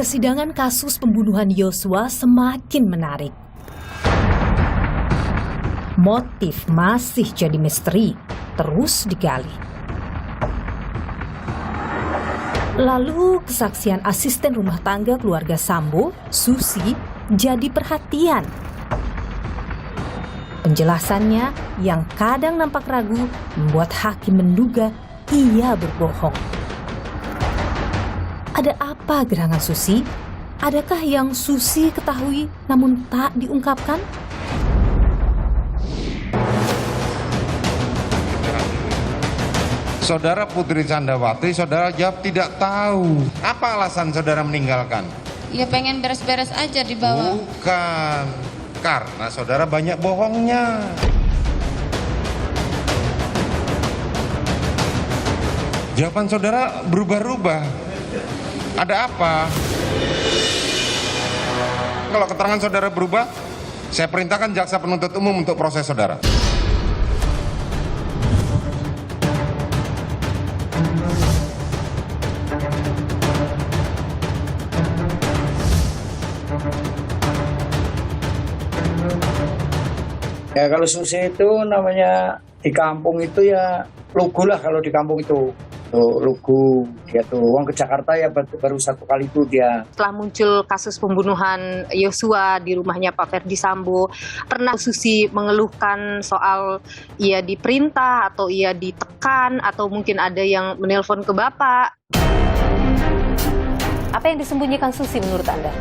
Persidangan kasus pembunuhan Yosua semakin menarik. Motif masih jadi misteri, terus digali. Lalu kesaksian asisten rumah tangga keluarga Sambo, Susi, jadi perhatian. Penjelasannya yang kadang nampak ragu membuat hakim menduga ia berbohong. Ada apa gerangan Susi? Adakah yang Susi ketahui namun tak diungkapkan? Saudara Putri Candrawati, saudara jawab tidak tahu. Apa alasan saudara meninggalkan? Ya pengen beres-beres aja di bawah. Bukan, karena saudara banyak bohongnya. Jawaban saudara berubah-ubah. Ada apa? Kalau keterangan saudara berubah, saya perintahkan jaksa penuntut umum untuk proses saudara. Ya kalau Susi itu namanya di kampung itu ya lugu lah kalau di kampung itu. Tuh lugu dia tuh uang ke Jakarta ya baru satu kali itu dia. Setelah muncul kasus pembunuhan Yosua di rumahnya Pak Ferdi Sambo, pernah Susi mengeluhkan soal ia diperintah atau ia ditekan atau mungkin ada yang menelpon ke Bapak? Apa yang disembunyikan Susi menurut Anda?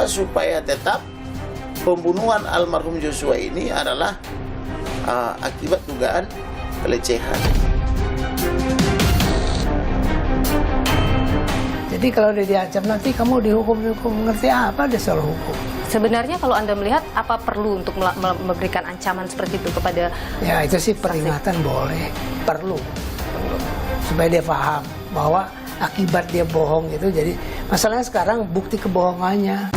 Supaya tetap pembunuhan almarhum Yosua ini adalah akibat dugaan pelecehan. Jadi kalau dia diancam nanti kamu dihukum ngerti apa dia soal hukum. Sebenarnya kalau Anda melihat apa perlu untuk memberikan ancaman seperti itu kepada ya itu sih peringatan boleh, perlu supaya dia paham bahwa akibat dia bohong itu jadi masalahnya sekarang bukti kebohongannya.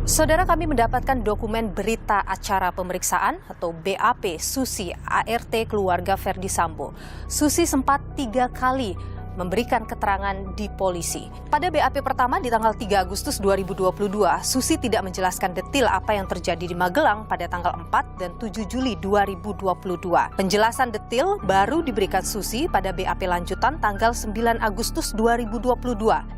Saudara, kami mendapatkan dokumen berita acara pemeriksaan atau BAP Susi ART keluarga Ferdi Sambo. Susi sempat 3 kali memberikan keterangan di polisi. Pada BAP pertama di tanggal 3 Agustus 2022, Susi tidak menjelaskan detail apa yang terjadi di Magelang pada tanggal 4 dan 7 Juli 2022. Penjelasan detail baru diberikan Susi pada BAP lanjutan tanggal 9 Agustus 2022.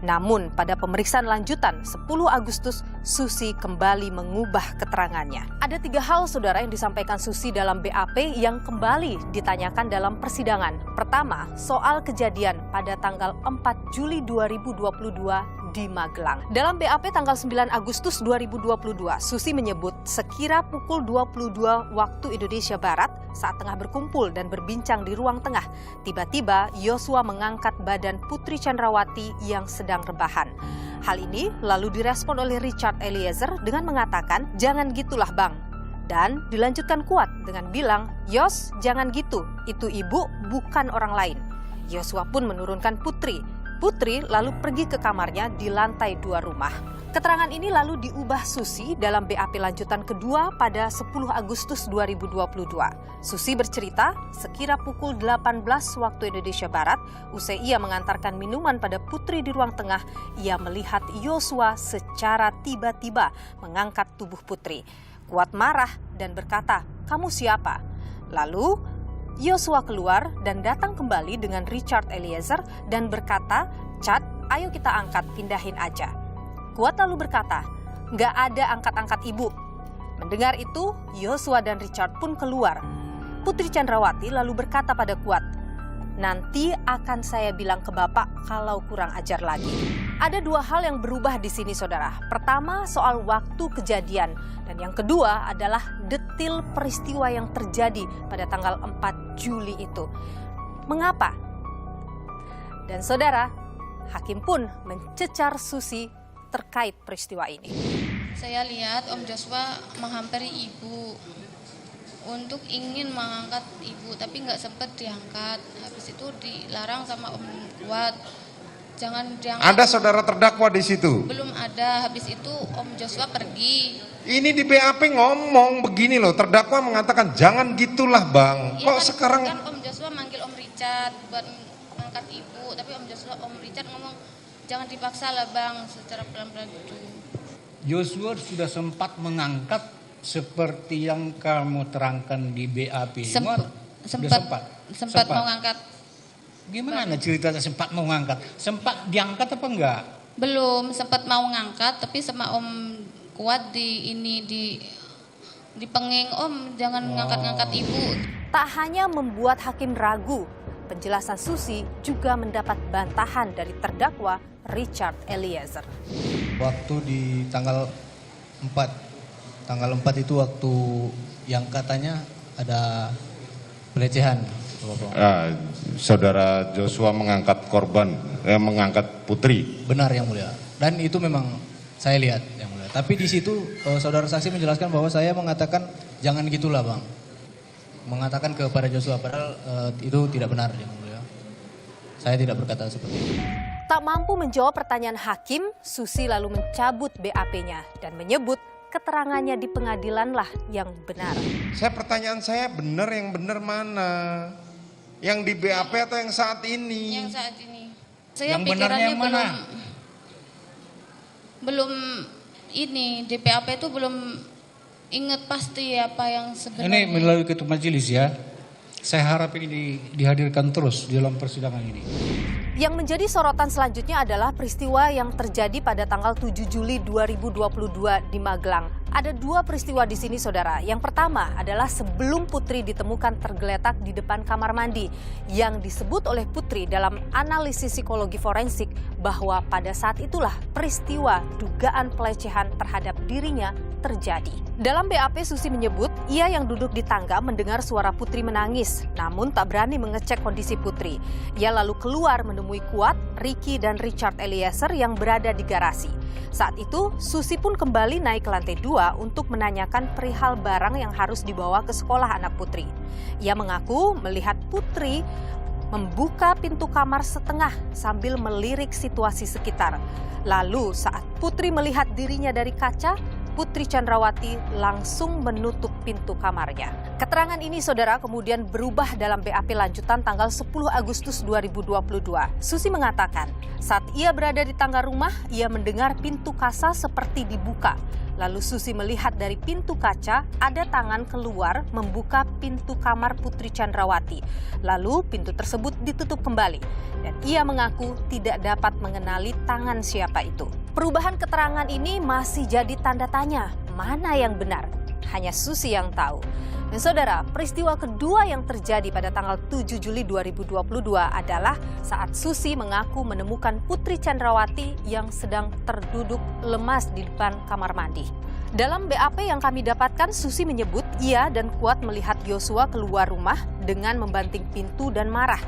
Namun pada pemeriksaan lanjutan 10 Agustus, Susi kembali mengubah keterangannya. Ada 3 hal saudara yang disampaikan Susi dalam BAP yang kembali ditanyakan dalam persidangan. Pertama, soal kejadian pada tanggal 4 Juli 2022 di Magelang. Dalam BAP tanggal 9 Agustus 2022, Susi menyebut sekira pukul 22 waktu Indonesia Barat saat tengah berkumpul dan berbincang di ruang tengah, tiba-tiba Yosua mengangkat badan Putri Candrawati yang sedang rebahan. Hal ini lalu direspon oleh Richard Eliezer dengan mengatakan, "Jangan gitulah Bang." Dan dilanjutkan kuat dengan bilang, "Yos, jangan gitu, itu ibu bukan orang lain." Yosua pun menurunkan Putri. Putri lalu pergi ke kamarnya di lantai 2 rumah. Keterangan ini lalu diubah Susi dalam BAP lanjutan kedua pada 10 Agustus 2022. Susi bercerita, sekira pukul 18 waktu Indonesia Barat, usai ia mengantarkan minuman pada Putri di ruang tengah, ia melihat Yosua secara tiba-tiba mengangkat tubuh Putri. Kuat marah dan berkata, "Kamu siapa?" Lalu Yosua keluar dan datang kembali dengan Richard Eliezer dan berkata, "Chad, ayo kita angkat, pindahin aja." Kuat lalu berkata, "Nggak ada angkat-angkat ibu." Mendengar itu, Yosua dan Richard pun keluar. Putri Candrawati lalu berkata pada Kuat, "Nanti akan saya bilang ke Bapak kalau kurang ajar lagi." Ada 2 hal yang berubah di sini saudara. Pertama soal waktu kejadian dan yang kedua adalah detail peristiwa yang terjadi pada tanggal 4 Juli itu. Mengapa? Dan saudara, hakim pun mencecar Susi terkait peristiwa ini. Saya lihat Om Joshua menghampiri ibu untuk ingin mengangkat ibu, tapi nggak sempat diangkat. Habis itu dilarang sama Om Kuat, jangan diangkat. Ada saudara terdakwa di situ? Belum ada. Habis itu Om Joshua pergi. Ini di BAP ngomong begini loh, terdakwa mengatakan jangan gitulah Bang. Ya, Kok kan, sekarang kan Om Joshua manggil Om Richard buat ngangkat ibu. Tapi Om Joshua, Om Richard ngomong jangan dipaksa lah bang, secara pelan-pelan gitu. Joshua sudah sempat mengangkat seperti yang kamu terangkan di BAP. Sempat mau ngangkat. Gimana ceritanya sempat mau ngangkat? Sempat diangkat apa enggak? Belum, sempat mau ngangkat tapi sama Om Kuat dipenging, Om jangan ngangkat-ngangkat ibu. Tak hanya membuat hakim ragu, penjelasan Susi juga mendapat bantahan dari terdakwa Richard Eliezer. Waktu di tanggal 4 itu waktu yang katanya ada pelecehan. Saudara Joshua mengangkat mengangkat putri. Benar yang mulia. Dan itu memang saya lihat yang mulia. Tapi di situ saudara saksi menjelaskan bahwa saya mengatakan jangan gitulah bang. Mengatakan kepada Joshua padahal itu tidak benar yang mulia. Saya tidak berkata seperti itu. Tak mampu menjawab pertanyaan hakim, Susi lalu mencabut BAP-nya dan menyebut keterangannya di pengadilanlah yang benar. Pertanyaan saya benar, yang benar mana? Yang di BAP atau yang saat ini? Yang saat ini. Saya Yang benarnya yang mana? belum ini di BAP itu belum ingat pasti apa yang sebenarnya. Ini melalui ketua majelis ya. Saya harap ini dihadirkan terus di dalam persidangan ini. Yang menjadi sorotan selanjutnya adalah peristiwa yang terjadi pada tanggal 7 Juli 2022 di Magelang. Ada dua peristiwa di sini, saudara. Yang pertama adalah sebelum Putri ditemukan tergeletak di depan kamar mandi, yang disebut oleh Putri dalam analisis psikologi forensik bahwa pada saat itulah peristiwa dugaan pelecehan terhadap dirinya terjadi. Dalam BAP, Susi menyebut ia yang duduk di tangga mendengar suara Putri menangis, namun tak berani mengecek kondisi Putri. Ia lalu keluar menemui Kuat, Ricky, dan Richard Eliezer yang berada di garasi. Saat itu, Susi pun kembali naik ke lantai 2 untuk menanyakan perihal barang yang harus dibawa ke sekolah anak Putri. Ia mengaku melihat Putri membuka pintu kamar setengah sambil melirik situasi sekitar. Lalu saat Putri melihat dirinya dari kaca, Putri Chandrawati langsung menutup pintu kamarnya. Keterangan ini, saudara, kemudian berubah dalam BAP lanjutan tanggal 10 Agustus 2022. Susi mengatakan, saat ia berada di tangga rumah, ia mendengar pintu kasa seperti dibuka. Lalu Susi melihat dari pintu kaca ada tangan keluar membuka pintu kamar Putri Chandrawati. Lalu pintu tersebut ditutup kembali dan ia mengaku tidak dapat mengenali tangan siapa itu. Perubahan keterangan ini masih jadi tanda tanya, mana yang benar? Hanya Susi yang tahu. Dan saudara, peristiwa kedua yang terjadi pada tanggal 7 Juli 2022 adalah saat Susi mengaku menemukan Putri Chandrawati yang sedang terduduk lemas di depan kamar mandi. Dalam BAP yang kami dapatkan, Susi menyebut ia dan Kuat melihat Joshua keluar rumah dengan membanting pintu dan marah.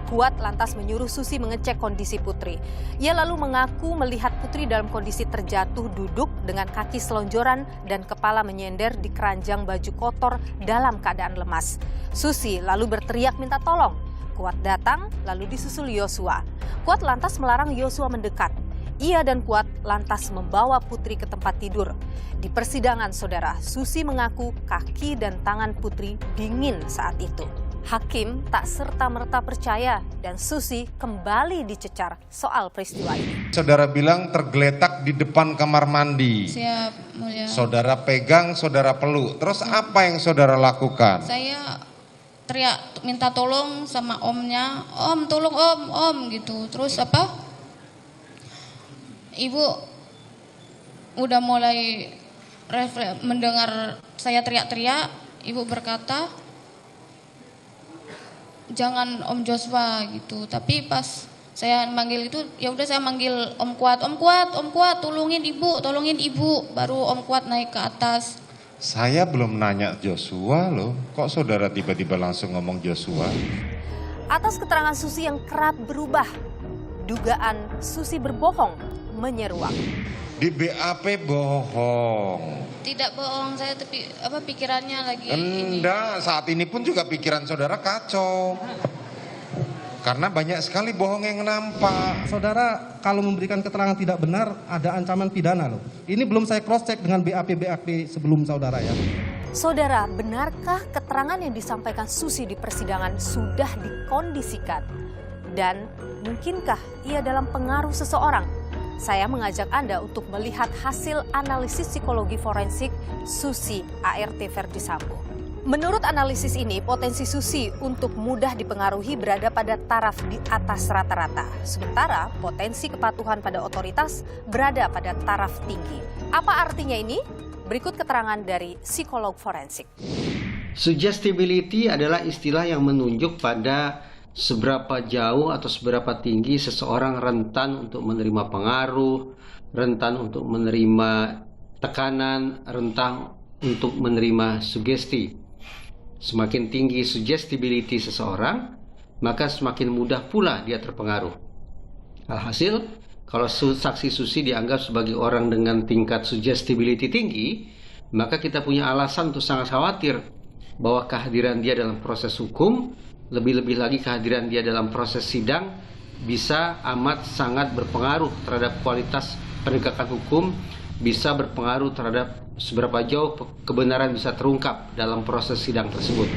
Kuat lantas menyuruh Susi mengecek kondisi Putri. Ia lalu mengaku melihat Putri dalam kondisi terjatuh duduk dengan kaki selonjoran dan kepala menyender di keranjang baju kotor dalam keadaan lemas. Susi lalu berteriak minta tolong. Kuat datang lalu disusul Joshua. Kuat lantas melarang Joshua mendekat. Ia dan Kuat lantas membawa Putri ke tempat tidur. Di persidangan, saudara, Susi mengaku kaki dan tangan Putri dingin saat itu. Hakim tak serta-merta percaya dan Susi kembali dicecar soal peristiwa ini. Saudara bilang tergeletak di depan kamar mandi. Siap, mulia. Saudara pegang, saudara peluk. Terus apa yang saudara lakukan? Saya teriak minta tolong sama omnya, om tolong om gitu. Terus ibu udah mulai mendengar saya teriak-teriak, ibu berkata, jangan Om Joshua gitu. Tapi pas saya manggil itu, ya udah saya manggil Om Kuat, tolongin ibu. Baru Om Kuat naik ke atas. Saya belum nanya Joshua loh. Kok saudara tiba-tiba langsung ngomong Joshua? Atas keterangan Susi yang kerap berubah, dugaan Susi berbohong menyeruak. Di BAP bohong. Tidak bohong, saya tapi pikirannya lagi ini. Enggak, saat ini pun juga pikiran saudara kacau. Karena banyak sekali bohong yang nampak. Saudara kalau memberikan keterangan tidak benar ada ancaman pidana loh. Ini belum saya cross check dengan BAP sebelum saudara ya. Saudara, benarkah keterangan yang disampaikan Susi di persidangan sudah dikondisikan? Dan mungkinkah ia dalam pengaruh seseorang? Saya mengajak Anda untuk melihat hasil analisis psikologi forensik Susi ART Verdi Sambo. Menurut analisis ini, potensi Susi untuk mudah dipengaruhi berada pada taraf di atas rata-rata. Sementara potensi kepatuhan pada otoritas berada pada taraf tinggi. Apa artinya ini? Berikut keterangan dari psikolog forensik. Suggestibility adalah istilah yang menunjuk pada seberapa jauh atau seberapa tinggi seseorang rentan untuk menerima pengaruh, rentan untuk menerima tekanan, rentan untuk menerima sugesti. Semakin tinggi suggestibility seseorang, maka semakin mudah pula dia terpengaruh. Alhasil, kalau saksi Susi dianggap sebagai orang dengan tingkat suggestibility tinggi, maka kita punya alasan untuk sangat khawatir bahwa kehadiran dia dalam proses hukum, lebih-lebih lagi kehadiran dia dalam proses sidang, bisa amat sangat berpengaruh terhadap kualitas penegakan hukum, bisa berpengaruh terhadap seberapa jauh kebenaran bisa terungkap dalam proses sidang tersebut.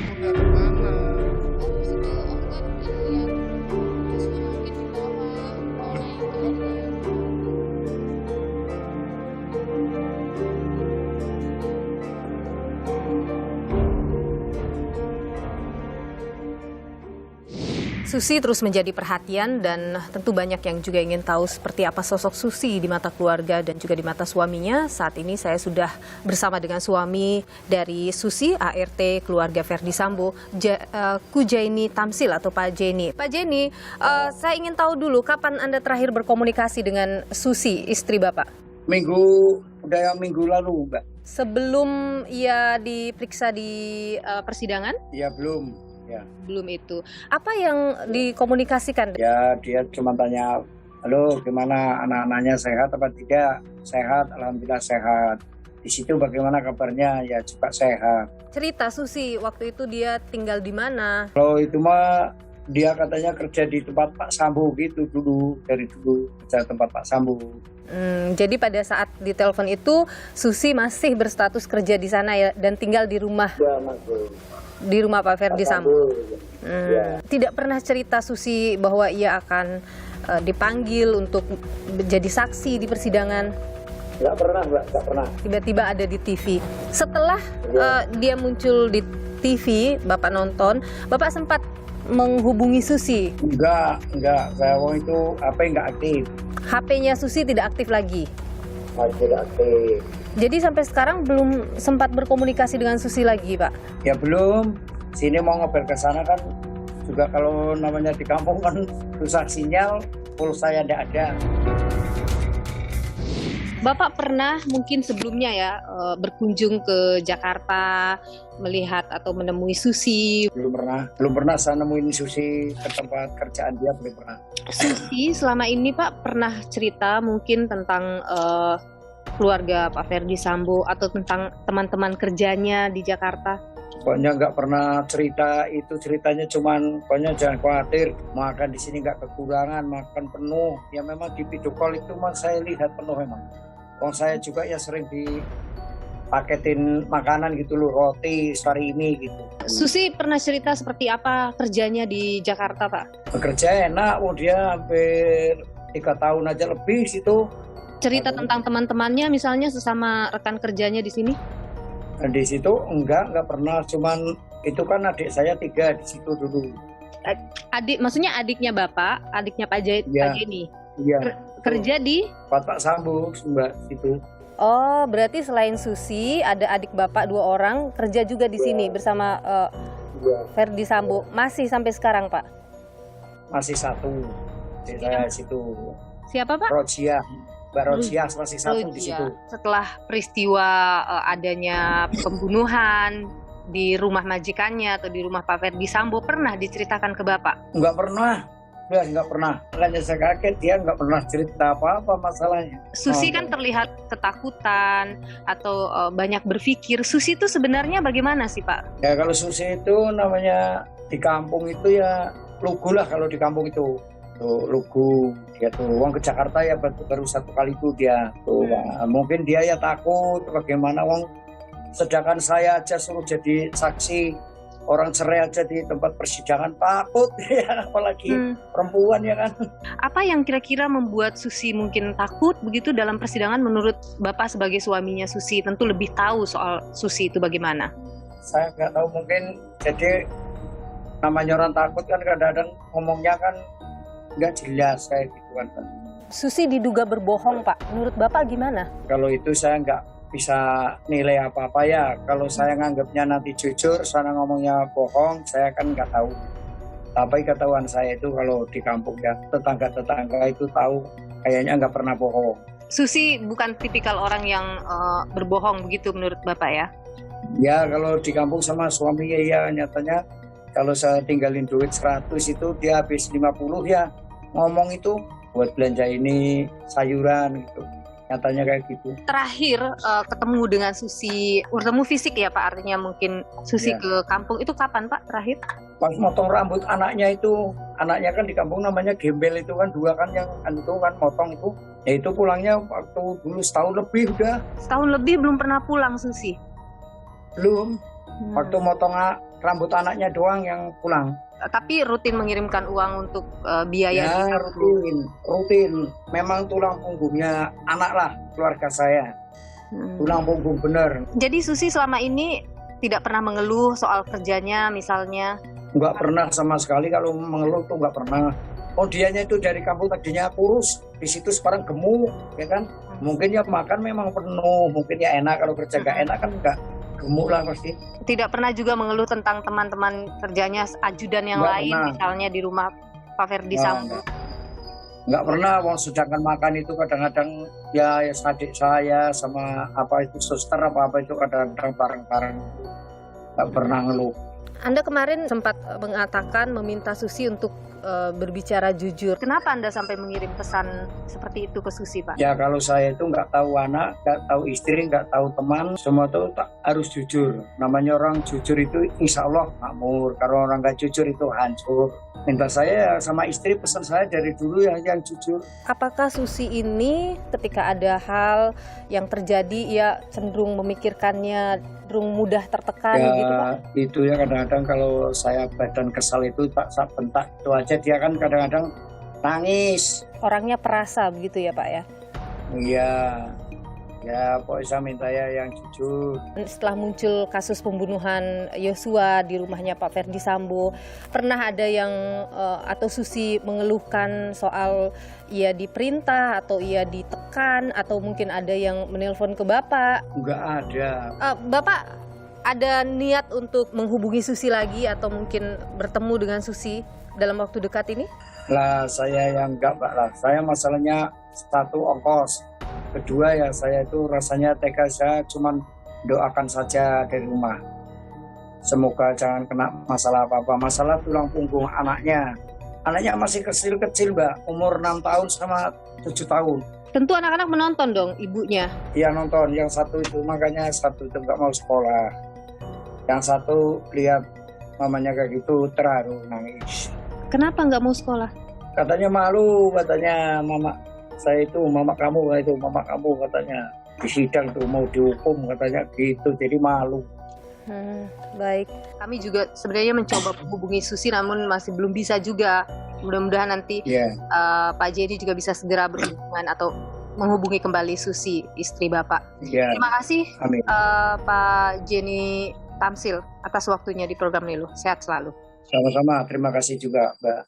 Susi terus menjadi perhatian dan tentu banyak yang juga ingin tahu seperti apa sosok Susi di mata keluarga dan juga di mata suaminya. Saat ini saya sudah bersama dengan suami dari Susi, ART keluarga Verdi Sambo, Kujaini Tamsil atau Pak Jeni. Pak Jeni, saya ingin tahu dulu kapan Anda terakhir berkomunikasi dengan Susi, istri Bapak? Udah minggu lalu, Mbak. Sebelum ia diperiksa di persidangan? Ya belum. Ya. Belum itu. Apa yang dikomunikasikan? Ya dia cuma tanya, halo gimana anak-anaknya sehat apa tidak? Sehat, alhamdulillah sehat. Di situ bagaimana kabarnya? Ya juga sehat. Cerita Susi waktu itu dia tinggal di mana? Kalau itu mah dia katanya kerja di tempat Pak Sambo gitu dari dulu kerja tempat Pak Sambo. Jadi pada saat ditelepon itu Susi masih berstatus kerja di sana ya dan tinggal di rumah. Ya, masih. Di rumah Pak Verdi Sambo. Ya. Tidak pernah cerita Susi bahwa ia akan dipanggil untuk jadi saksi di persidangan. Nggak pernah, Mbak, nggak pernah. Tiba-tiba ada di TV. Setelah dia muncul di TV, Bapak nonton, Bapak sempat menghubungi Susi? Enggak. Saya itu HP nggak aktif. HP-nya Susi tidak aktif lagi? Tidak aktif. Jadi sampai sekarang belum sempat berkomunikasi dengan Susi lagi, Pak? Ya belum. Sini mau ngobrol ke sana kan juga kalau namanya di kampung kan rusak sinyal, pulsa saya tidak ada. Bapak pernah mungkin sebelumnya ya berkunjung ke Jakarta melihat atau menemui Susi? Belum pernah saya nemuin Susi ke tempat kerjaan dia, belum pernah. Susi selama ini Pak pernah cerita mungkin tentang keluarga Pak Verdi Sambo atau tentang teman-teman kerjanya di Jakarta? Pokoknya nggak pernah cerita itu, ceritanya cuman pokoknya jangan khawatir, makan di sini nggak kekurangan, makan penuh. Ya memang di video call itu saya lihat penuh memang. Saya juga ya sering dipaketin makanan gitu loh, roti hari ini gitu. Susi pernah cerita seperti apa kerjanya di Jakarta Pak? Kerja enak, dia hampir 3 tahun aja lebih situ. Cerita tentang teman-temannya misalnya sesama rekan kerjanya di sini? Di situ enggak pernah, cuman itu kan adik saya 3 di situ dulu. Maksudnya adiknya Bapak, adiknya Pak Jeni? Iya. Kerja di? Pak Sambo, Mbak, situ. Oh, berarti selain Susi ada adik Bapak 2 orang kerja juga di sini bersama Verdi Sambo. Masih sampai sekarang Pak? Masih 1 di saya situ. Siapa Pak? Rodia. Mbak Rodia masih 1 di situ. Setelah peristiwa adanya pembunuhan di rumah majikannya atau di rumah Pak Verdi Sambo, pernah diceritakan ke Bapak? Enggak pernah. Ya, enggak pernah. Hanya saya kaget, dia enggak pernah cerita apa-apa masalahnya. Susi kan terlihat ketakutan atau banyak berpikir. Susi itu sebenarnya bagaimana sih Pak? Ya kalau Susi itu namanya di kampung itu ya lugu lah kalau di kampung itu. Tuh, lugu dia tuh uang ke Jakarta ya baru 1 kali itu dia tuh. Mungkin dia ya takut bagaimana uang, sedangkan saya aja suruh jadi saksi orang cerai aja di tempat persidangan takut ya, apalagi perempuan ya kan. Apa yang kira-kira membuat Susi mungkin takut begitu dalam persidangan menurut Bapak sebagai suaminya Susi? Tentu lebih tahu soal Susi itu bagaimana. Saya nggak tahu, mungkin jadi namanya orang takut kan kadang-kadang ngomongnya kan nggak jelas kayak gitu kan. Susi diduga berbohong, Pak. Menurut Bapak gimana? Kalau itu saya nggak bisa nilai apa-apa ya. Kalau saya nganggapnya nanti jujur, sana ngomongnya bohong, saya kan nggak tahu. Tapi ketahuan saya itu kalau di kampung ya, tetangga-tetangga itu tahu kayaknya nggak pernah bohong. Susi bukan tipikal orang yang berbohong begitu menurut Bapak ya? Ya kalau di kampung sama suaminya ya nyatanya kalau saya tinggalin duit 100 itu dia habis 50 ya ngomong itu buat belanja ini sayuran gitu. Nyatanya kayak gitu. Terakhir ketemu dengan Susi, bertemu fisik ya Pak, artinya mungkin Susi ke kampung itu kapan Pak terakhir? Pas motong rambut anaknya itu, anaknya kan di kampung namanya Gembel itu kan, dua kan yang itu kan motong itu, ya itu pulangnya waktu dulu setahun lebih udah. Setahun lebih belum pernah pulang Susi? Belum, waktu motong rambut anaknya doang yang pulang. Tapi rutin mengirimkan uang untuk biaya? Ya rutin. Memang tulang punggungnya anak lah keluarga saya. Tulang punggung bener. Jadi Susi selama ini tidak pernah mengeluh soal kerjanya misalnya? Nggak pernah sama sekali, kalau mengeluh tuh nggak pernah. Oh dianya itu dari kampung tadinya kurus, di situ sekarang gemuk, ya kan? Mungkin ya makan memang penuh, mungkin ya enak, kalau kerja nggak enak kan nggak gemuk lah pasti. Tidak pernah juga mengeluh tentang teman-teman kerjanya, ajudan yang nggak lain pernah. Misalnya di rumah Pak Ferdi Sambo? Nggak pernah, wong sedangkan makan itu kadang-kadang ya adik saya sama apa itu suster apa itu kadang-kadang bareng-bareng, nggak pernah ngeluh. Anda kemarin sempat mengatakan meminta Susi untuk berbicara jujur. Kenapa Anda sampai mengirim pesan seperti itu ke Susi, Pak? Ya kalau saya itu nggak tahu anak, nggak tahu istri, nggak tahu teman, semua itu harus jujur. Namanya orang jujur itu insya Allah makmur. Kalau orang nggak jujur itu hancur. Minta saya sama istri, pesan saya dari dulu ya yang jujur. Apakah Susi ini ketika ada hal yang terjadi ia cenderung memikirkannya, cenderung mudah tertekan gitu Pak? Itu ya kadang-kadang kalau saya badan kesal itu tak bentak itu aja dia kan kadang-kadang nangis. Orangnya perasa begitu ya Pak ya? Iya. Ya, pokoknya saya minta ya yang jujur. Setelah muncul kasus pembunuhan Yosua di rumahnya Pak Ferdi Sambo, pernah ada yang atau Susi mengeluhkan soal ia diperintah atau ia ditekan atau mungkin ada yang menelpon ke Bapak? Enggak ada. Bapak ada niat untuk menghubungi Susi lagi atau mungkin bertemu dengan Susi dalam waktu dekat ini? Lah saya yang enggak Pak lah. Saya masalahnya satu ongkos. Kedua ya saya itu rasanya tega, saya cuman doakan saja dari rumah. Semoga jangan kena masalah apa-apa. Masalah tulang punggung anaknya. Anaknya masih kecil-kecil Mbak, umur 6 tahun sama 7 tahun. Tentu anak-anak menonton dong ibunya. Iya nonton, yang satu itu makanya satu itu nggak mau sekolah. Yang satu lihat mamanya kayak gitu terharu nangis. Kenapa nggak mau sekolah? Katanya malu, katanya mama. Saya itu mama kamu katanya di sidang tuh mau dihukum katanya gitu, jadi malu. Baik, kami juga sebenarnya mencoba menghubungi Susi namun masih belum bisa juga. Mudah-mudahan nanti Pak Jenny juga bisa segera berhubungan atau menghubungi kembali Susi, istri Bapak. Terima kasih Pak Jenny Tamsil atas waktunya di program Nilu. Sehat selalu. Sama-sama, terima kasih juga Mbak.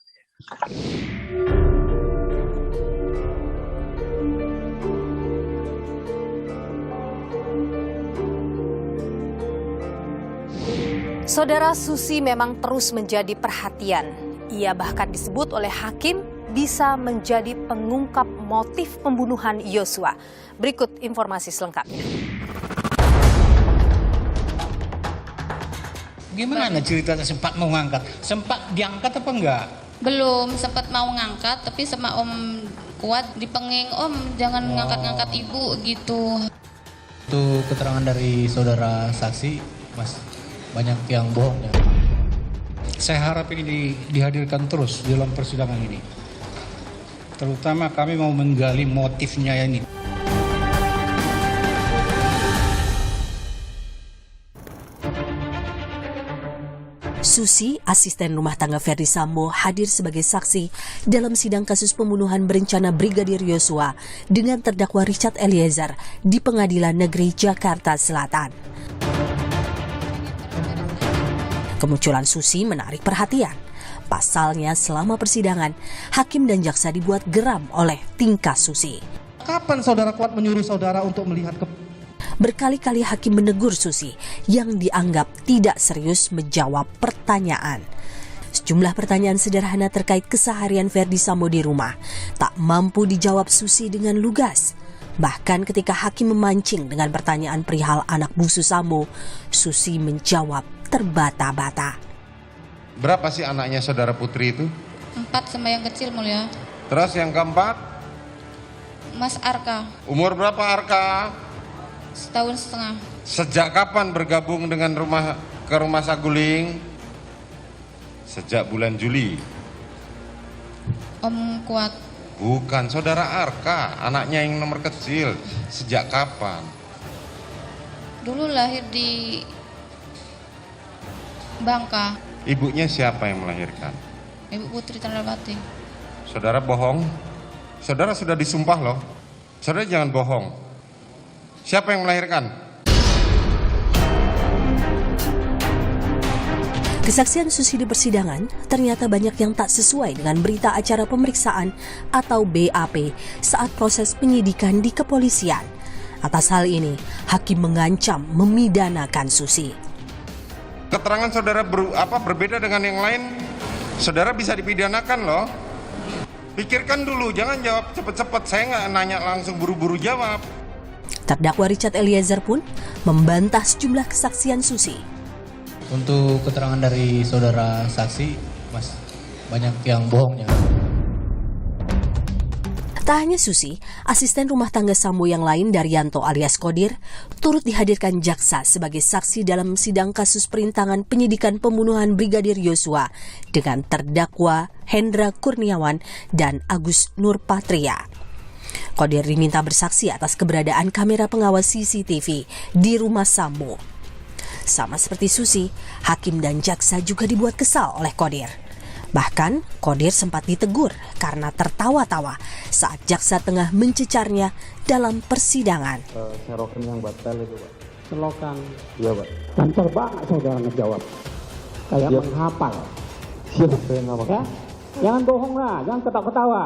Saudara, Susi memang terus menjadi perhatian. Ia bahkan disebut oleh hakim bisa menjadi pengungkap motif pembunuhan Yosua. Berikut informasi selengkapnya. Gimana ceritanya sempat mau ngangkat? Sempat diangkat apa enggak? Belum, sempat mau ngangkat tapi sama Om Kuat dipenging, Om jangan ngangkat-ngangkat ibu gitu. Untuk keterangan dari saudara saksi, Mas, banyak yang bohong ya. Saya harap ini dihadirkan terus dalam persidangan ini. Terutama kami mau menggali motifnya ini. Susi, asisten rumah tangga Ferdi Sambo, hadir sebagai saksi dalam sidang kasus pembunuhan berencana Brigadir Yosua dengan terdakwa Richard Eliezer di Pengadilan Negeri Jakarta Selatan. Kemunculan Susi menarik perhatian. Pasalnya selama persidangan, hakim dan jaksa dibuat geram oleh tingkah Susi. Kapan saudara kuat menyuruh saudara untuk melihat ke... Berkali-kali hakim menegur Susi yang dianggap tidak serius menjawab pertanyaan. Sejumlah pertanyaan sederhana terkait keseharian Ferdi Sambo di rumah tak mampu dijawab Susi dengan lugas. Bahkan ketika hakim memancing dengan pertanyaan perihal anak bungsu Sambo, Susi menjawab terbata-bata. Berapa sih anaknya saudara Putri itu? 4 sama yang kecil, Mulia. Terus yang keempat? Mas Arka, Umur berapa Arka? 1,5 tahun. Sejak kapan bergabung dengan rumah Saguling? Sejak bulan Juli. Om Kuat, Bukan, saudara Arka, anaknya yang nomor kecil. Sejak kapan? dulu lahir di Bangka. Ibunya siapa yang melahirkan? Ibu Putri Tanrawati. Saudara bohong? Saudara sudah disumpah loh. Saudara jangan bohong. Siapa yang melahirkan? Kesaksian Susi di persidangan ternyata banyak yang tak sesuai dengan berita acara pemeriksaan atau BAP saat proses penyidikan di kepolisian. Atas hal ini, hakim mengancam memidanakan Susi. Keterangan saudara berbeda dengan yang lain, saudara bisa dipidanakan loh. Pikirkan dulu, jangan jawab cepet-cepet. Saya nggak nanya langsung buru-buru jawab. Terdakwa Richard Eliezer pun membantah sejumlah kesaksian Susi. Untuk keterangan dari saudara saksi, Mas, banyak yang bohongnya. Tak hanya Susi, asisten rumah tangga Sambo yang lain Daryanto alias Kodir turut dihadirkan jaksa sebagai saksi dalam sidang kasus perintangan penyidikan pembunuhan Brigadir Yosua dengan terdakwa Hendra Kurniawan dan Agus Nurpatria. Kodir diminta bersaksi atas keberadaan kamera pengawas CCTV di rumah Sambo. Sama seperti Susi, hakim dan jaksa juga dibuat kesal oleh Kodir. Bahkan, Kodir sempat ditegur karena tertawa-tawa saat jaksa tengah mencecarnya dalam persidangan. Serokan yang batal itu, Pak. Selokan. Iya, Pak. Lancar banget saudara ngejawab. Kayak menghafal. Siap, saya nggak apa. Ya? Jangan bohong lah, jangan ketawa-ketawa.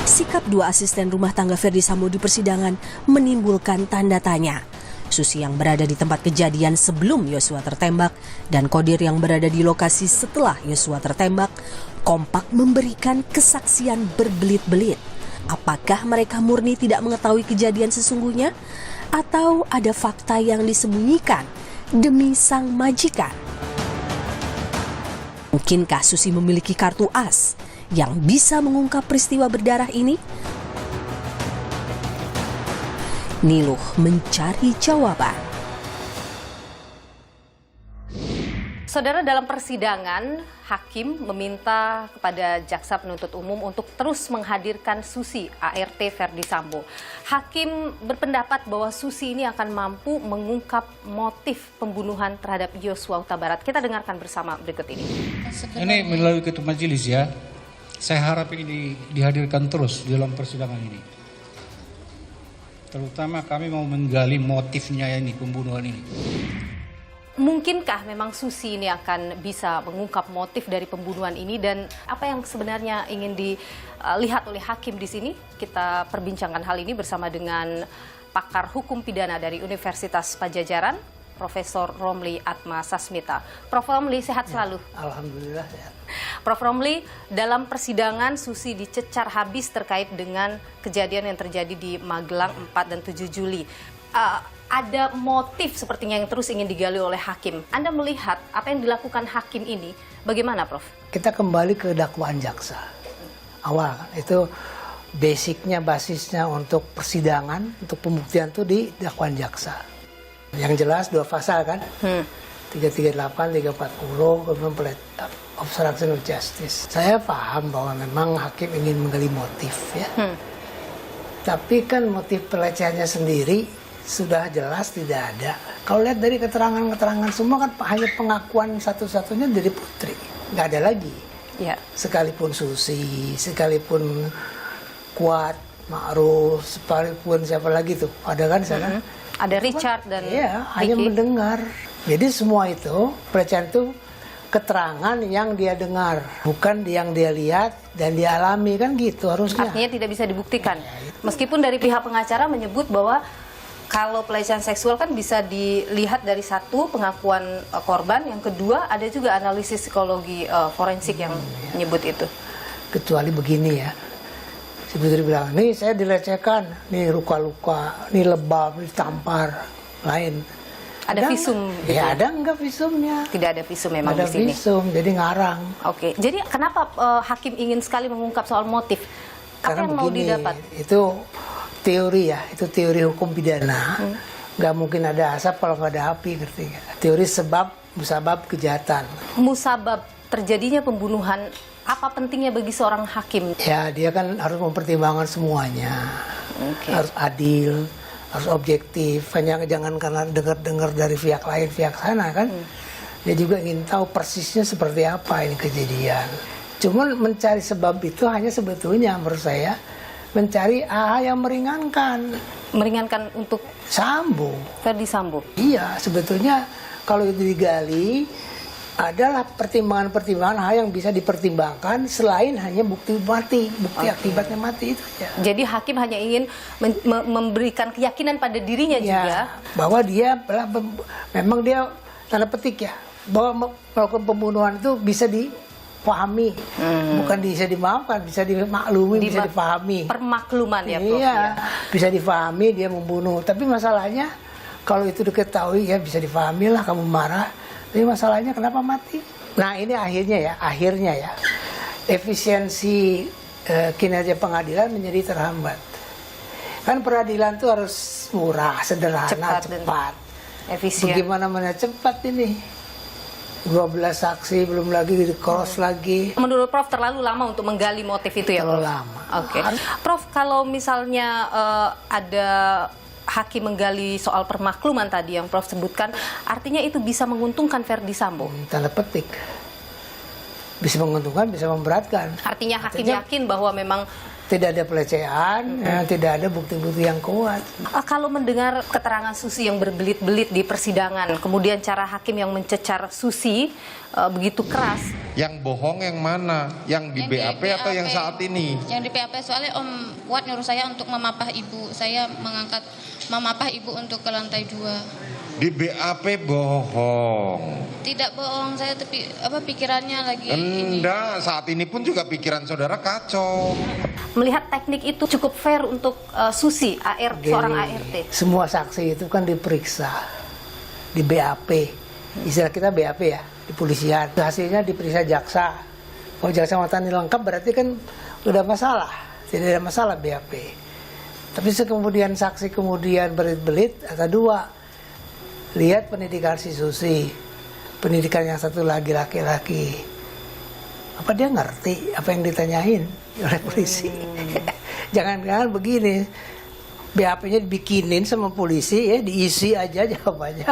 Sikap dua asisten rumah tangga Ferdi Sambo di persidangan menimbulkan tanda tanya. Susi yang berada di tempat kejadian sebelum Yosua tertembak dan Kodir yang berada di lokasi setelah Yosua tertembak kompak memberikan kesaksian berbelit-belit. Apakah mereka murni tidak mengetahui kejadian sesungguhnya atau ada fakta yang disembunyikan demi sang majikan? Mungkinkah Susi memiliki kartu as yang bisa mengungkap peristiwa berdarah ini? Niluh mencari jawaban. Saudara, dalam persidangan, hakim meminta kepada jaksa penuntut umum untuk terus menghadirkan Susi ART Ferdi Sambo. Hakim berpendapat bahwa Susi ini akan mampu mengungkap motif pembunuhan terhadap Yosua Huta Barat. Kita dengarkan bersama berikut ini. Ini melalui ketua majelis ya. Saya harap ini dihadirkan terus dalam persidangan ini. Terutama kami mau menggali motifnya ini, pembunuhan ini. Mungkinkah memang Susi ini akan bisa mengungkap motif dari pembunuhan ini dan apa yang sebenarnya ingin dilihat oleh hakim di sini? Kita perbincangkan hal ini bersama dengan pakar hukum pidana dari Universitas Padjadjaran, Profesor Romli Atma Sasmita. Prof. Romli, sehat selalu? Alhamdulillah sehat. Prof. Romli, dalam persidangan Susi dicecar habis terkait dengan kejadian yang terjadi di Magelang 4 dan 7 Juli. Ada motif sepertinya yang terus ingin digali oleh hakim. Anda melihat apa yang dilakukan hakim ini, bagaimana Prof? Kita kembali ke dakwaan jaksa. Awal kan, itu basisnya untuk persidangan, untuk pembuktian itu di dakwaan jaksa. Yang jelas 2 pasal kan, 338, 340, kemudian obstruction of justice. Saya paham bahwa memang hakim ingin menggali motif ya. Tapi kan motif pelecehannya sendiri sudah jelas tidak ada. Kalau lihat dari keterangan-keterangan semua kan hanya pengakuan satu-satunya dari Putri, nggak ada lagi. Ya. Sekalipun Susi, sekalipun Kuat, Ma'ruf, sekalipun siapa lagi tuh, ada kan di sana? Ada Richard dan iya, Ricky. hanya mendengar. Jadi semua itu pelecehan itu keterangan yang dia dengar, bukan yang dia lihat dan dia alami, kan gitu harusnya. Artinya tidak bisa dibuktikan. Meskipun dari pihak pengacara menyebut bahwa kalau pelecehan seksual kan bisa dilihat dari satu pengakuan korban, yang kedua ada juga analisis psikologi forensik yang menyebut itu. Kecuali begini ya, si Putri bilang, nih saya dilecehkan, nih luka-luka, nih lebam, nih tampar, lain. Ada visum? Gitu? Ya ada enggak visumnya? Tidak ada visum memang ada di sini. Ada visum, jadi ngarang. Oke, jadi kenapa hakim ingin sekali mengungkap soal motif? Apa Karena yang mau begini, didapat? Itu teori ya, itu teori hukum pidana. Nggak mungkin ada asap kalau nggak ada api, ngerti nggak? Teori sebab, musabab kejahatan. Musabab terjadinya pembunuhan, apa pentingnya bagi seorang hakim? Ya, dia kan harus mempertimbangkan semuanya. Harus adil, harus objektif. Hanya jangan karena dengar-dengar dari pihak lain, pihak sana kan. Dia juga ingin tahu persisnya seperti apa ini kejadian. Cuman mencari sebab itu hanya sebetulnya menurut saya mencari hal yang meringankan. Meringankan untuk Sambo. Ferdi Sambo. Iya, sebetulnya kalau itu digali adalah pertimbangan-pertimbangan hal yang bisa dipertimbangkan selain hanya bukti mati, bukti akibatnya mati itu ya. Jadi hakim hanya ingin memberikan keyakinan pada dirinya ya, juga bahwa dia memang dia tanda petik ya, bahwa melakukan pembunuhan itu bisa dipahami, bukan bisa dimaafkan, bisa dimaklumi, bisa dipahami. Permakluman ya, Prof. Iya, bisa dipahami dia membunuh. Tapi masalahnya kalau itu diketahui ya bisa dipahami lah kamu marah. Tapi masalahnya kenapa mati? Nah ini akhirnya ya efisiensi kinerja pengadilan menjadi terhambat. Kan peradilan itu harus murah, sederhana, cepat. Efisien. Bagaimana mana cepat ini? 12 saksi belum lagi di cross lagi. Menurut Prof terlalu lama untuk menggali motif itu ya, Prof? Terlalu lama. Oke. Prof, kalau misalnya ada hakim menggali soal permakluman tadi yang Prof sebutkan, artinya itu bisa menguntungkan Ferdi Sambo? Tanda petik. Bisa menguntungkan, bisa memberatkan. Artinya hakim yakin bahwa memang tidak ada pelecehan, tidak ada bukti-bukti yang kuat. Kalau mendengar keterangan Susi yang berbelit-belit di persidangan, kemudian cara hakim yang mencecar Susi begitu keras. Yang bohong yang mana? Yang di BAP atau yang saat ini? Yang di BAP, soalnya Om Kuat nyuruh saya untuk memapah ibu. Saya mengangkat memapah ibu untuk ke lantai 2. Di BAP bohong. Tidak bohong, saya tapi pikirannya lagi. Enggak, saat ini pun juga pikiran saudara kacau. Melihat teknik itu cukup fair untuk Susi, seorang ART. Semua saksi itu kan diperiksa di BAP. Istilah kita BAP ya, di polisian. Hasilnya diperiksa jaksa. Kalau jaksa mengatakan lengkap berarti kan udah masalah. Tidak ada masalah BAP. Tapi kemudian saksi kemudian belit-belit atau dua. Lihat pendidikan si Susi, pendidikan yang satu lagi laki-laki. Apa dia ngerti apa yang ditanyain oleh polisi? Jangan-jangan begini, BAP-nya dibikinin sama polisi ya, diisi aja jawabannya.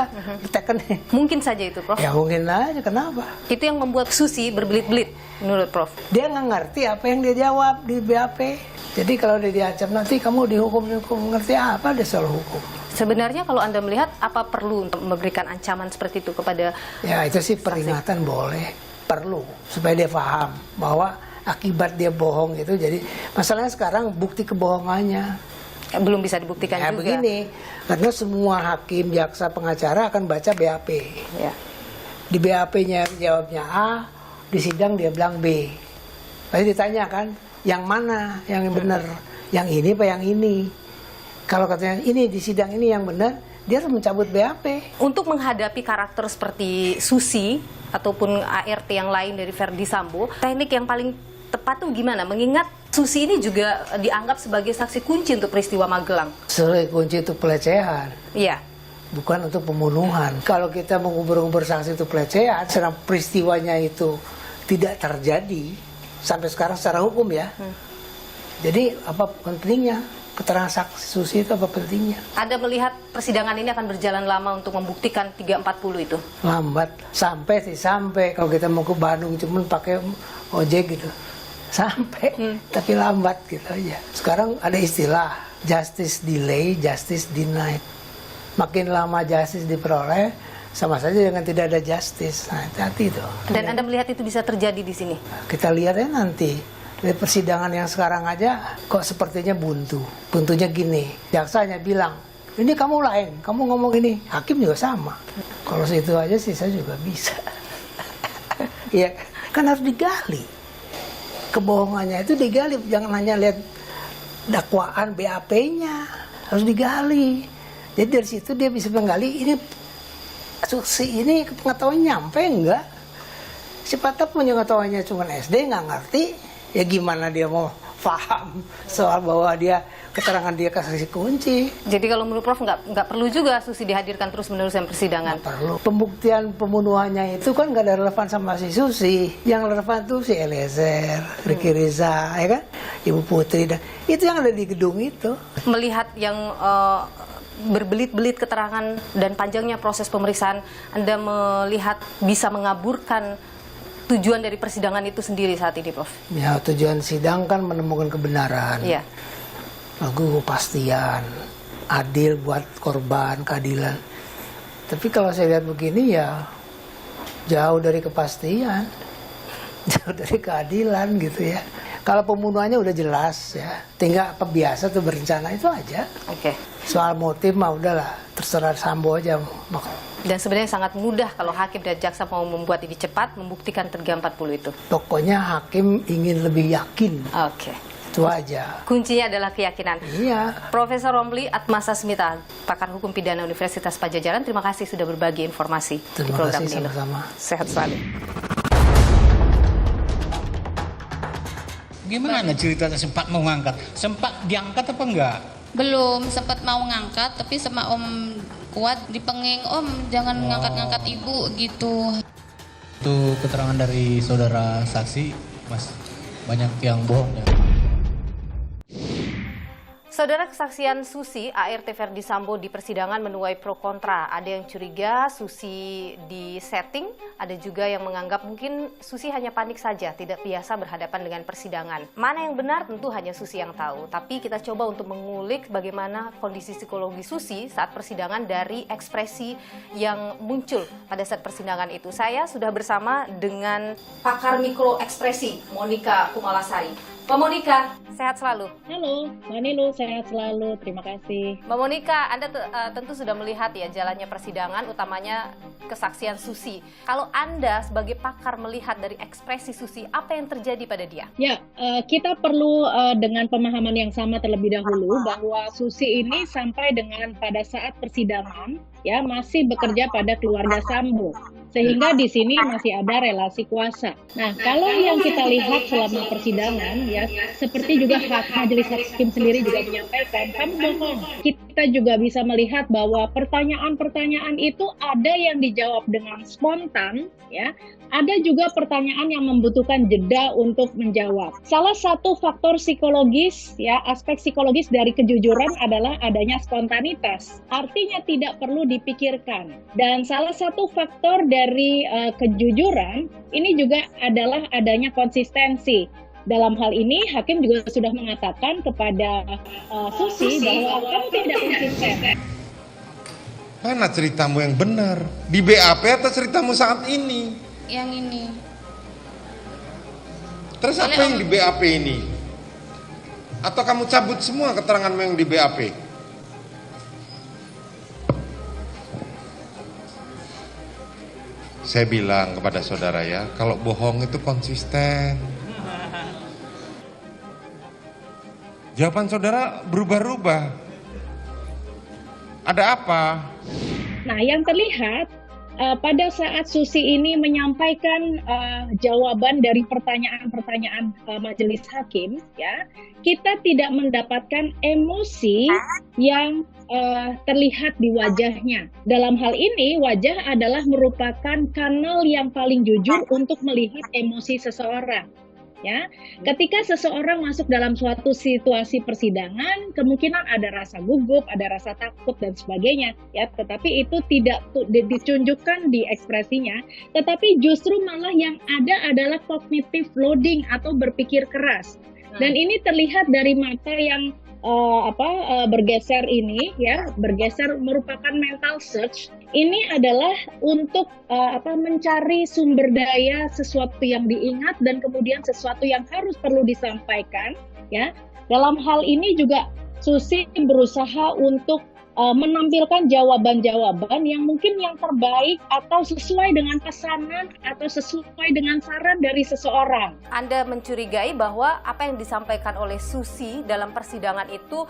Ditekan. Mungkin saja itu, Prof. Ya mungkin aja, kenapa? Itu yang membuat Susi berbelit-belit menurut Prof. Dia nggak ngerti apa yang dia jawab di BAP. Jadi kalau dia diancam nanti kamu dihukum ngerti apa dia soal hukum. Sebenarnya kalau Anda melihat apa perlu untuk memberikan ancaman seperti itu kepada ya itu sih peringatan boleh, perlu supaya dia paham bahwa akibat dia bohong itu jadi masalahnya sekarang bukti kebohongannya belum bisa dibuktikan juga. Begini, karena semua hakim, jaksa, pengacara akan baca BAP. Ya. Di BAP-nya jawabnya A, di sidang dia bilang B. Pasti ditanya kan, yang mana yang benar, yang ini apa yang ini? Kalau katanya ini di sidang ini yang benar, dia harus mencabut BAP. Untuk menghadapi karakter seperti Susi ataupun ART yang lain dari Ferdi Sambo, teknik yang paling tepat tuh gimana? Mengingat Susi ini juga dianggap sebagai saksi kunci untuk peristiwa Magelang. Saksi kunci itu pelecehan. Iya. Bukan untuk pembunuhan. Kalau kita mengubur-ubur saksi itu pelecehan, sedang peristiwanya itu tidak terjadi sampai sekarang secara hukum ya. Jadi apa pentingnya keterangan saksi Susi itu, apa pentingnya? Anda melihat persidangan ini akan berjalan lama untuk membuktikan 340 itu? Lambat, sampai kalau kita mau ke Bandung cuma pakai ojek gitu. Sampai, tapi lambat gitu aja. Sekarang ada istilah justice delay, justice denied. Makin lama justice diperoleh, sama saja dengan tidak ada justice. Nah, hati-hati itu. Dan Anda melihat itu bisa terjadi di sini? Kita lihat ya nanti. Dari persidangan yang sekarang aja kok sepertinya buntu. Buntunya gini, jaksanya bilang, ini kamu lain, kamu ngomong ini. Hakim juga sama. Kalau situ aja sih saya juga bisa. Iya, kan harus digali. Kebohongannya itu digali, jangan hanya lihat dakwaan BAP-nya, harus digali. Jadi dari situ dia bisa menggali, ini Susi ini pengetahuan nyampe enggak? Siapa tahu pengetahuannya cuma SD, nggak ngerti, ya gimana dia mau paham soal bahwa dia keterangan dia kasih kunci. Jadi kalau menurut Prof nggak perlu juga Susi dihadirkan terus-menerus dalam persidangan? Nggak perlu. Pembuktian pembunuhannya itu kan nggak ada relevan sama si Susi. Yang relevan tuh si Eliezer, Ricky Riza, ya kan? Ibu Putri, dan itu yang ada di gedung itu. Melihat yang berbelit-belit keterangan dan panjangnya proses pemeriksaan, Anda melihat bisa mengaburkan tujuan dari persidangan itu sendiri saat ini, Prof? Ya, tujuan sidang kan menemukan kebenaran. Iya. Lalu kepastian, adil buat korban, keadilan. Tapi kalau saya lihat begini ya jauh dari kepastian, jauh dari keadilan gitu ya. Kalau pembunuhannya udah jelas ya, tinggal apa biasa tuh berencana itu aja. Oke. Soal motif mah udahlah, terserah Sambo aja. Dan sebenarnya sangat mudah kalau hakim dan jaksa mau membuat ini cepat, membuktikan 340 itu. Pokoknya hakim ingin lebih yakin. Oke. Itu aja. Kuncinya adalah keyakinan. Iya. Profesor Romli Atmasasmita, pakar hukum pidana Universitas Padjadjaran, terima kasih sudah berbagi informasi di program ini. Terima kasih sama-sama. Sehat selalu. Gimana ceritanya sempat mau ngangkat? Sempat diangkat apa enggak? Belum sempat mau ngangkat, tapi sama Om Kuat dipenging, Om jangan ngangkat-ngangkat ibu gitu. Untuk keterangan dari saudara saksi, Mas, banyak yang bohong ya. Saudara, kesaksian Susi ART Verdi Sambo di persidangan menuai pro kontra. Ada yang curiga Susi disetting, ada juga yang menganggap mungkin Susi hanya panik saja, tidak biasa berhadapan dengan persidangan. Mana yang benar tentu hanya Susi yang tahu. Tapi kita coba untuk mengulik bagaimana kondisi psikologi Susi saat persidangan dari ekspresi yang muncul pada saat persidangan itu. Saya sudah bersama dengan pakar mikro ekspresi Monika Kumalasari. Mbak Monika, sehat selalu. Halo, Mbak Nilu, sehat selalu. Terima kasih. Mbak Monika, Anda tentu sudah melihat ya jalannya persidangan, utamanya kesaksian Susi. Kalau Anda sebagai pakar melihat dari ekspresi Susi, apa yang terjadi pada dia? Ya, kita perlu dengan pemahaman yang sama terlebih dahulu bahwa Susi ini sampai dengan pada saat persidangan ya masih bekerja pada keluarga Sambo. Sehingga di sini masih ada relasi kuasa. Nah, kalau yang kita lihat selama persidangan, ya seperti juga majelis hakim sendiri juga menyampaikan, kamu bohong. Kita juga bisa melihat bahwa pertanyaan-pertanyaan itu ada yang dijawab dengan spontan, ya. Ada juga pertanyaan yang membutuhkan jeda untuk menjawab. Salah satu faktor psikologis, ya, aspek psikologis dari kejujuran adalah adanya spontanitas. Artinya tidak perlu dipikirkan. Dan salah satu faktor dari kejujuran ini juga adalah adanya konsistensi. Dalam hal ini, hakim juga sudah mengatakan kepada Susi bahwa kamu tidak konsisten. Mana ceritamu yang benar? Di BAP atau ceritamu saat ini? Yang ini. Terus apa yang di BAP ini? Atau kamu cabut semua keteranganmu yang di BAP? Saya bilang kepada saudara ya, kalau bohong itu konsisten. Jawaban saudara berubah-ubah. Ada apa? Nah, yang terlihat pada saat Susi ini menyampaikan jawaban dari pertanyaan-pertanyaan majelis hakim, ya, kita tidak mendapatkan emosi yang terlihat di wajahnya. Dalam hal ini, wajah adalah merupakan kanal yang paling jujur untuk melihat emosi seseorang. Ya, ketika seseorang masuk dalam suatu situasi persidangan, kemungkinan ada rasa gugup, ada rasa takut dan sebagainya, ya. Tetapi itu tidak ditunjukkan di ekspresinya, tetapi justru malah yang ada adalah cognitive loading atau berpikir keras. Dan ini terlihat dari mata yang bergeser ini, ya, bergeser merupakan mental search. Ini adalah untuk mencari sumber daya sesuatu yang diingat dan kemudian sesuatu yang perlu disampaikan, ya. Dalam hal ini juga Susi berusaha untuk menampilkan jawaban-jawaban yang mungkin yang terbaik atau sesuai dengan pesanan atau sesuai dengan saran dari seseorang. Anda mencurigai bahwa apa yang disampaikan oleh Susi dalam persidangan itu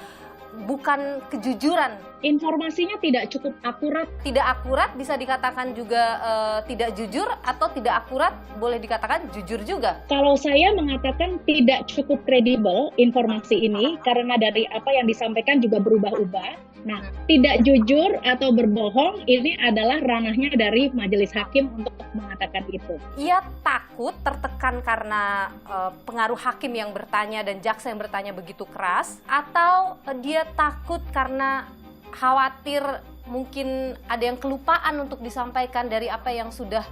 bukan kejujuran. Informasinya tidak cukup akurat. Tidak akurat bisa dikatakan juga tidak jujur, atau tidak akurat boleh dikatakan jujur juga. Kalau saya mengatakan tidak cukup kredibel informasi ini karena dari apa yang disampaikan juga berubah-ubah. Nah, tidak jujur atau berbohong ini adalah ranahnya dari majelis hakim untuk mengatakan itu. Ia takut tertekan karena pengaruh hakim yang bertanya dan jaksa yang bertanya begitu keras, atau dia takut karena khawatir mungkin ada yang kelupaan untuk disampaikan dari apa yang sudah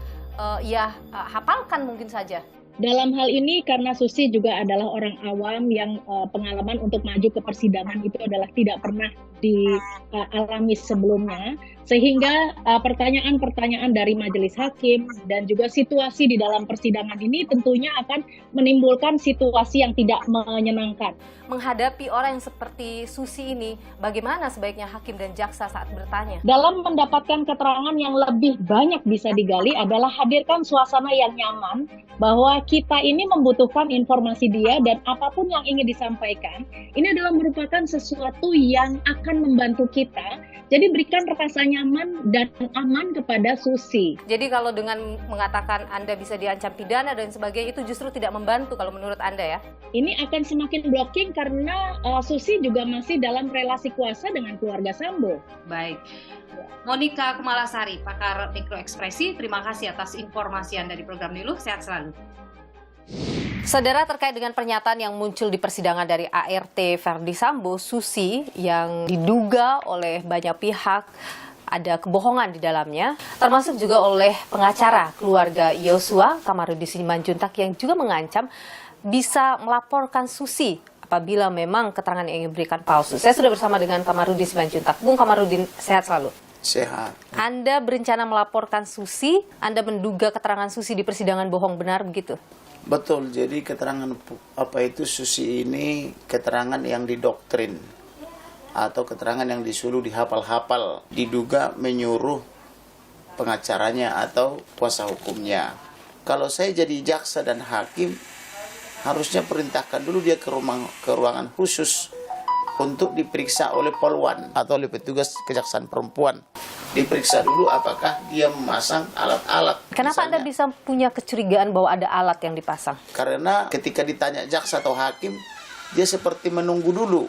ia hafalkan mungkin saja. Dalam hal ini karena Susi juga adalah orang awam yang pengalaman untuk maju ke persidangan itu adalah tidak pernah dialami sebelumnya, sehingga pertanyaan-pertanyaan dari majelis hakim dan juga situasi di dalam persidangan ini tentunya akan menimbulkan situasi yang tidak menyenangkan. Menghadapi orang yang seperti Susi ini, bagaimana sebaiknya hakim dan jaksa saat bertanya? Dalam mendapatkan keterangan yang lebih banyak bisa digali adalah hadirkan suasana yang nyaman, bahwa kita ini membutuhkan informasi dia dan apapun yang ingin disampaikan, ini adalah merupakan sesuatu yang akan membantu kita. Jadi berikan rasa nyaman dan aman kepada Susi. Jadi kalau dengan mengatakan Anda bisa diancam pidana dan sebagainya, itu justru tidak membantu kalau menurut Anda, ya? Ini akan semakin blocking karena Susi juga masih dalam relasi kuasa dengan keluarga Sambo. Baik. Monica Kumalasari, pakar mikroekspresi, terima kasih atas informasi Anda di program Niluh. Sehat selalu. Saudara, terkait dengan pernyataan yang muncul di persidangan dari ART Ferdi Sambo, Susi, yang diduga oleh banyak pihak ada kebohongan di dalamnya, termasuk juga oleh pengacara keluarga Yosua, Kamarudin Simanjuntak, yang juga mengancam bisa melaporkan Susi apabila memang keterangan yang diberikan palsu. Saya sudah bersama dengan Kamarudin Simanjuntak. Bung Kamarudin, sehat selalu. Sehat. Anda berencana melaporkan Susi, Anda menduga keterangan Susi di persidangan bohong, benar begitu? Betul, jadi keterangan itu Susi ini keterangan yang didoktrin atau keterangan yang disuruh dihafal-hafal, diduga menyuruh pengacaranya atau kuasa hukumnya. Kalau saya jadi jaksa dan hakim, harusnya perintahkan dulu dia ke ruangan khusus untuk diperiksa oleh polwan atau oleh petugas kejaksaan perempuan. Diperiksa dulu apakah dia memasang alat-alat. Kenapa Anda bisa punya kecurigaan bahwa ada alat yang dipasang? Karena ketika ditanya jaksa atau hakim, dia seperti menunggu dulu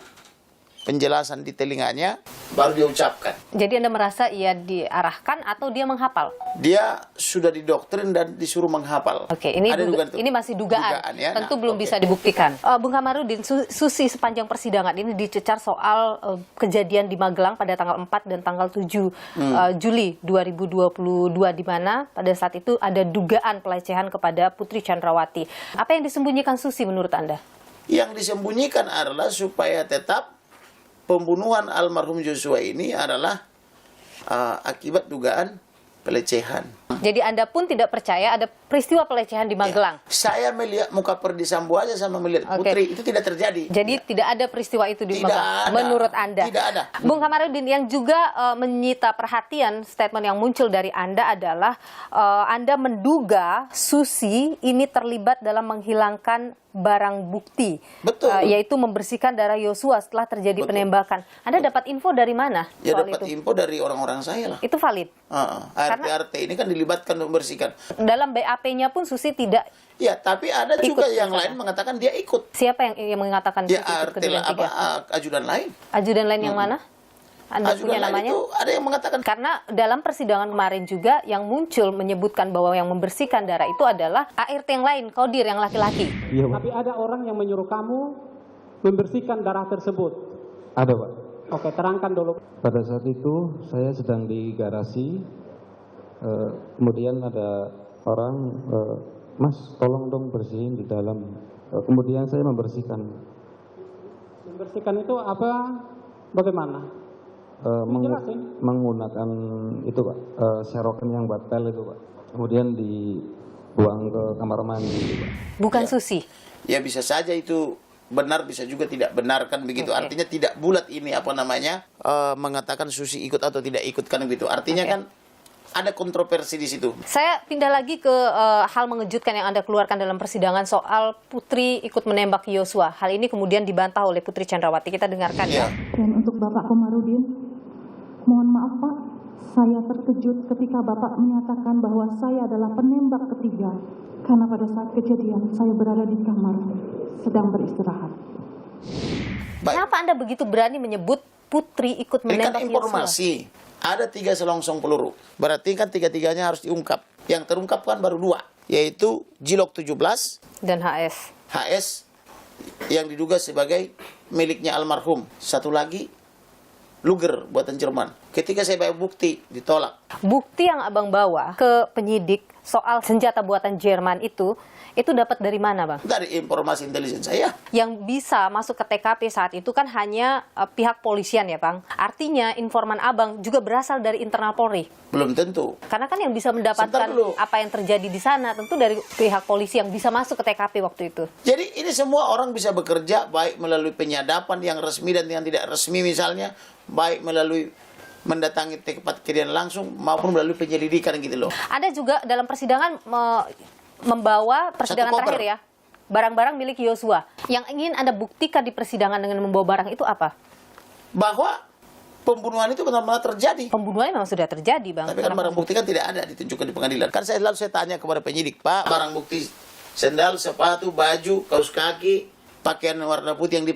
penjelasan di telinganya, baru dia ucapkan. Jadi Anda merasa ia diarahkan atau dia menghafal? Dia sudah didoktrin dan disuruh menghafal. Oke, ini masih dugaan ya? Tentu belum bisa dibuktikan. Bung Kamarudin, Susi sepanjang persidangan ini dicecar soal kejadian di Magelang pada tanggal 4 dan tanggal 7 Juli 2022, di mana pada saat itu ada dugaan pelecehan kepada Putri Chandrawati. Apa yang disembunyikan Susi menurut Anda? Yang disembunyikan adalah supaya tetap pembunuhan almarhum Joshua ini adalah akibat dugaan pelecehan. Jadi Anda pun tidak percaya ada peristiwa pelecehan di Magelang? Ya, saya melihat muka Ferdi Sambo aja sama melihat Putri, itu tidak terjadi. Jadi tidak ada peristiwa itu di Magelang, menurut Anda? Tidak ada. Bung Kamarudin, yang juga menyita perhatian statement yang muncul dari Anda adalah Anda menduga Susi ini terlibat dalam menghilangkan barang bukti, yaitu membersihkan darah Yosua setelah terjadi penembakan. Anda dapat info dari mana? Ya dapat info dari orang-orang saya lah. Itu valid? ART ini kan dilibatkan untuk membersihkan. Dalam BAP-nya pun Susi tidak. Ya, tapi ada juga yang lain mengatakan dia ikut. Siapa yang mengatakan dia ART ajudan lain? Ajudan lain yang mana? Anda punya namanya? Itu ada yang mengatakan. Karena dalam persidangan kemarin juga yang muncul menyebutkan bahwa yang membersihkan darah itu adalah ART yang lain, Kodir yang laki-laki. Iya, tapi ada orang yang menyuruh kamu membersihkan darah tersebut. Ada, Pak. Oke, terangkan dulu. Pada saat itu saya sedang di garasi, kemudian ada orang, Mas tolong dong bersihin di dalam. Kemudian saya membersihkan. Membersihkan itu apa? Bagaimana? Menggunakan itu, Pak, serokan yang batal itu, Pak. Kemudian dibuang ke kamar mandi itu, Pak. Bukan Susi. Ya bisa saja itu benar, bisa juga tidak benar kan begitu. Artinya tidak bulat ini mengatakan Susi ikut atau tidak ikut kan begitu. Artinya kan ada kontroversi di situ. Saya pindah lagi ke hal mengejutkan yang Anda keluarkan dalam persidangan soal Putri ikut menembak Yosua. Hal ini kemudian dibantah oleh Putri Chandrawati. Kita dengarkan ya. Dan untuk Bapak Komarudin, mohon maaf Pak, saya terkejut ketika Bapak menyatakan bahwa saya adalah penembak ketiga. Karena pada saat kejadian saya berada di kamar sedang beristirahat. Kenapa Anda begitu berani menyebut Putri ikut menembak Yosua? Ini kan informasi. Ada 3 selongsong peluru. Berarti kan 3-3-nya harus diungkap. Yang terungkap kan baru 2. Yaitu Jilok 17. Dan HS. HS yang diduga sebagai miliknya almarhum. Satu lagi Luger buatan Jerman. Ketika saya bawa bukti, ditolak. Bukti yang Abang bawa ke penyidik soal senjata buatan Jerman itu dapat dari mana, Bang? Dari informasi intelijen saya. Yang bisa masuk ke TKP saat itu kan hanya pihak polisian ya, Bang. Artinya informan Abang juga berasal dari internal Polri. Belum tentu. Karena kan yang bisa mendapatkan apa yang terjadi di sana tentu dari pihak polisi yang bisa masuk ke TKP waktu itu. Jadi ini semua orang bisa bekerja baik melalui penyadapan yang resmi dan yang tidak resmi misalnya, baik melalui mendatangi tempat kejadian langsung maupun melalui penyelidikan gitu loh. Ada juga dalam persidangan membawa persidangan terakhir ya, barang-barang milik Yosua. Yang ingin Anda buktikan di persidangan dengan membawa barang itu apa? Bahwa pembunuhan itu benar-benar terjadi. Pembunuhan memang sudah terjadi, Bang. Tapi kan barang bukti kan tidak ada ditunjukkan di pengadilan. Kan saya tanya kepada penyidik, Pak, barang bukti sendal, sepatu, baju, kaos kaki, pakaian warna putih yang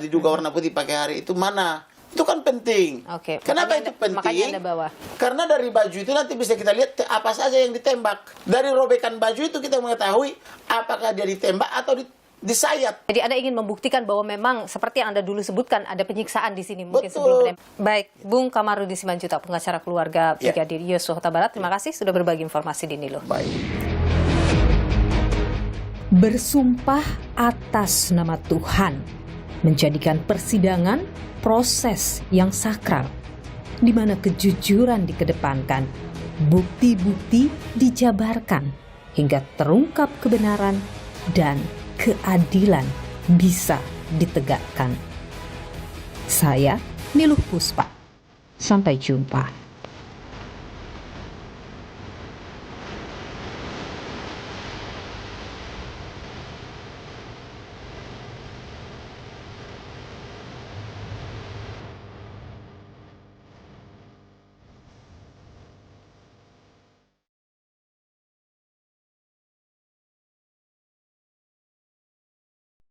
diduga warna putih pakai hari itu mana? Itu kan penting. Oke. Kenapa itu penting? Makanya Anda bawa. Karena dari baju itu nanti bisa kita lihat apa saja yang ditembak. Dari robekan baju itu kita mengetahui apakah dia ditembak atau disayat. Jadi Anda ingin membuktikan bahwa memang seperti yang Anda dulu sebutkan ada penyiksaan di sini mungkin sebelum menembak. Baik, Bung Kamarudin Simanjuntak, pengacara keluarga Brigadir Yosua Huta Barat, terima kasih sudah berbagi informasi di Nilo. Baik. Bersumpah atas nama Tuhan, menjadikan persidangan proses yang sakral, di mana kejujuran dikedepankan, bukti-bukti dijabarkan, hingga terungkap kebenaran dan keadilan bisa ditegakkan. Saya Niluh Puspa. Sampai jumpa.